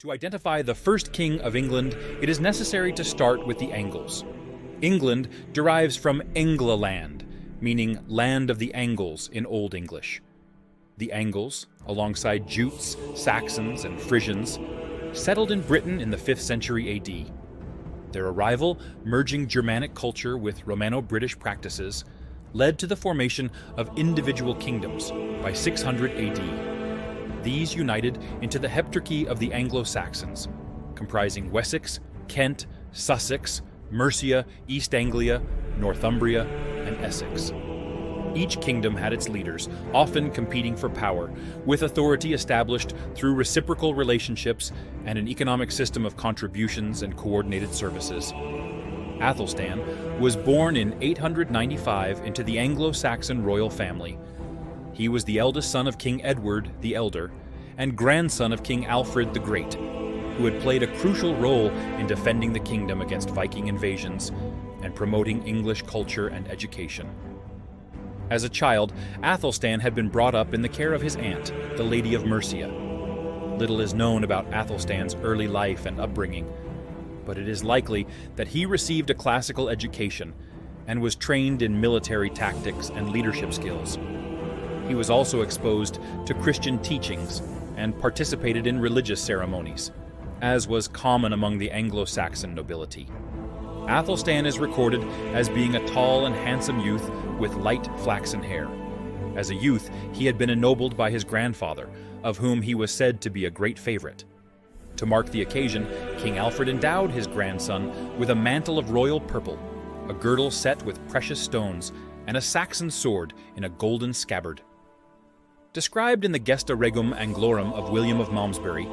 To identify the first king of England, it is necessary to start with the Angles. England derives from Englaland, meaning land of the Angles in Old English. The Angles, alongside Jutes, Saxons, and Frisians, settled in Britain in the 5th century AD. Their arrival, merging Germanic culture with Romano-British practices, led to the formation of individual kingdoms by 600 AD. These united into the Heptarchy of the Anglo-Saxons, comprising Wessex, Kent, Sussex, Mercia, East Anglia, Northumbria, and Essex. Each kingdom had its leaders, often competing for power, with authority established through reciprocal relationships and an economic system of contributions and coordinated services. Athelstan was born in 895 into the Anglo-Saxon royal family. He was the eldest son of King Edward the Elder and grandson of King Alfred the Great, who had played a crucial role in defending the kingdom against Viking invasions and promoting English culture and education. As a child, Athelstan had been brought up in the care of his aunt, the Lady of Mercia. Little is known about Athelstan's early life and upbringing, but it is likely that he received a classical education and was trained in military tactics and leadership skills. He was also exposed to Christian teachings and participated in religious ceremonies, as was common among the Anglo-Saxon nobility. Athelstan is recorded as being a tall and handsome youth with light flaxen hair. As a youth, he had been ennobled by his grandfather, of whom he was said to be a great favorite. To mark the occasion, King Alfred endowed his grandson with a mantle of royal purple, a girdle set with precious stones, and a Saxon sword in a golden scabbard. Described in the Gesta Regum Anglorum of William of Malmesbury,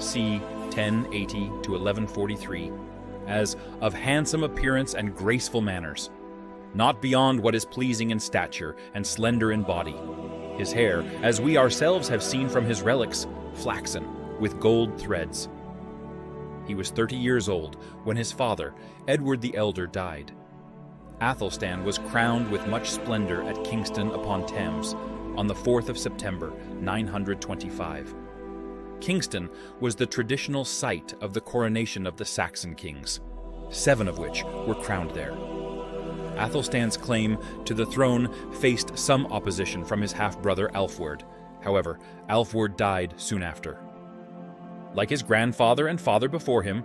c. 1080 to 1143, as of handsome appearance and graceful manners, not beyond what is pleasing in stature and slender in body. His hair, as we ourselves have seen from his relics, flaxen, with gold threads. He was 30 years old when his father, Edward the Elder, died. Athelstan was crowned with much splendor at Kingston upon Thames on the 4th of September, 925. Kingston was the traditional site of the coronation of the Saxon kings, 7 of which were crowned there. Athelstan's claim to the throne faced some opposition from his half-brother Alfwerd. However, Alfwerd died soon after. Like his grandfather and father before him,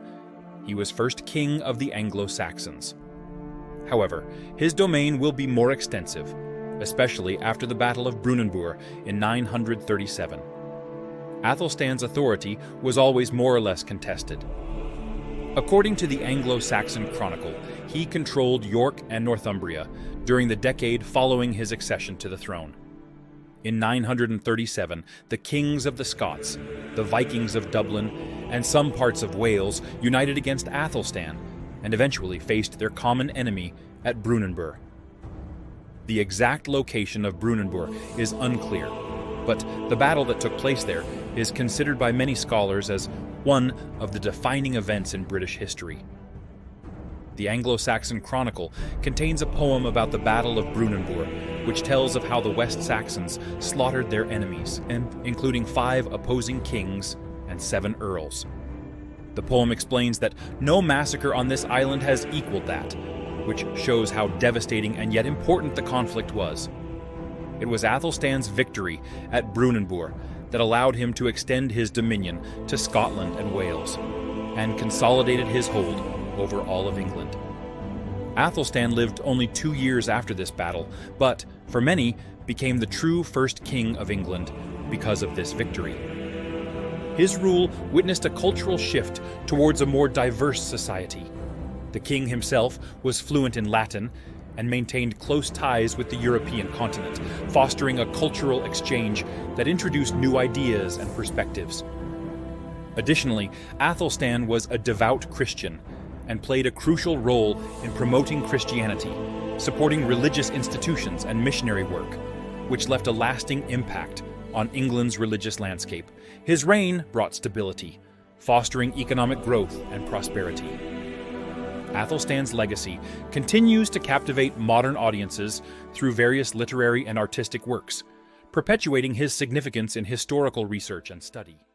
he was first king of the Anglo-Saxons. However, his domain will be more extensive, especially after the Battle of Brunanburh in 937. Athelstan's authority was always more or less contested. According to the Anglo-Saxon Chronicle, he controlled York and Northumbria during the decade following his accession to the throne. In 937, the kings of the Scots, the Vikings of Dublin, and some parts of Wales united against Athelstan and eventually faced their common enemy at Brunanburh. The exact location of Brunanburh is unclear, but the battle that took place there is considered by many scholars as one of the defining events in British history. The Anglo-Saxon Chronicle contains a poem about the Battle of Brunanburh, which tells of how the West Saxons slaughtered their enemies, including 5 opposing kings and 7 earls. The poem explains that no massacre on this island has equaled that, which shows how devastating and yet important the conflict was. It was Athelstan's victory at Brunanburh that allowed him to extend his dominion to Scotland and Wales, and consolidated his hold over all of England. Athelstan lived only 2 years after this battle, but, for many, became the true first king of England because of this victory. His rule witnessed a cultural shift towards a more diverse society. The king himself was fluent in Latin and maintained close ties with the European continent, fostering a cultural exchange that introduced new ideas and perspectives. Additionally, Athelstan was a devout Christian and played a crucial role in promoting Christianity, supporting religious institutions and missionary work, which left a lasting impact on England's religious landscape. His reign brought stability, fostering economic growth and prosperity. Athelstan's legacy continues to captivate modern audiences through various literary and artistic works, perpetuating his significance in historical research and study.